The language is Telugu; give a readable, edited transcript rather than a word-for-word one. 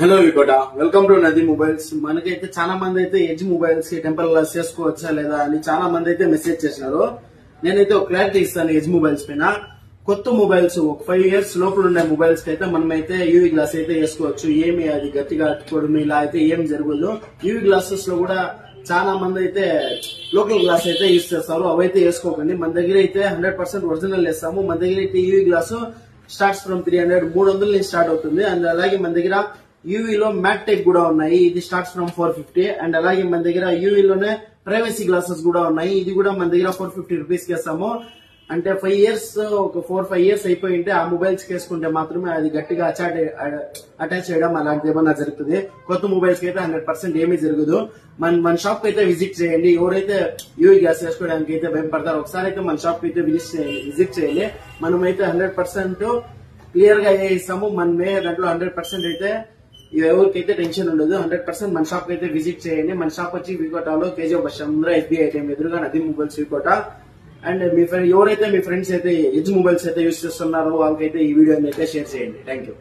హలో వికోట వెల్కమ్ టు నది మొబైల్స్. మనకైతే చాలా మంది అయితే ఎడ్జ్ మొబైల్స్ కి టెంపర్ గ్లాస్ చేసుకోవచ్చా లేదా అని చాలా మంది అయితే మెసేజ్ చేసినారు. నేనైతే ఒక క్లారిటీ ఇస్తాను. ఎడ్జ్ మొబైల్స్ పైన కొత్త మొబైల్స్ ఒక 5 years లోపల ఉండే మొబైల్స్ కి అయితే మనమైతే యూవీ గ్లాస్ అయితే వేసుకోవచ్చు. ఏమి అది గట్టిగా అట్టుకోవడం ఇలా అయితే ఏం జరగదు. యూవీ గ్లాసెస్ లో కూడా చాలా మంది అయితే లోకల్ గ్లాస్ అయితే యూజ్ చేస్తారు. అవైతే వేసుకోకండి. మన దగ్గర అయితే 100% ఒరిజినల్ వేస్తాము. మన దగ్గర అయితే యూవీ గ్లాస్ స్టార్ట్స్ ఫ్రమ్ 300 నుంచి స్టార్ట్ అవుతుంది. అండ్ అలాగే మన దగ్గర యూవీలో మ్యాట్ టైప్ కూడా ఉన్నాయి. ఇది స్టార్ట్స్ ఫ్రమ్ 450. అండ్ అలాగే మన దగ్గర యూవీలోనే ప్రైవసీ గ్లాసెస్ కూడా ఉన్నాయి. ఇది కూడా మన దగ్గర 450 రూపీస్ కి వేస్తాము. అంటే 5 years ఒక 4-5 years అయిపోయి ఉంటే ఆ మొబైల్స్ వేసుకుంటే మాత్రమే అది గట్టిగా అటాచ్ చేయడం అలాంటిది ఏమన్నా జరుగుతుంది. కొత్త మొబైల్స్ కి అయితే 100% ఏమీ జరగదు. మన షాప్ కి అయితే విజిట్ చేయండి. ఎవరైతే యూవీ గ్లాస్ వేసుకోవడానికి అయితే భయపడతారో ఒకసారి అయితే మన షాప్ కి అయితే విజిట్ చేయండి. మనమైతే 100% క్లియర్ గా ఇస్తాము. మనమే దాంట్లో 100% అయితే ఎవరికైతే టెన్షన్ ఉండదు. 100% మన షాప్ అయితే విజిట్ చేయండి. మన షాప్ వచ్చి వికోటాలో కేజీ బస్ ముందర SBI ATM ఎదురుగా నది మొబైల్స్ వికోట. అండ్ ఎవరైతే మీ ఫ్రెండ్స్ అయితే ఎడ్జ్ మొబైల్స్ అయితే యూజ్ చేస్తున్నారో వాళ్ళకైతే ఈ వీడియోని అయితే షేర్ చేయండి. Thank you.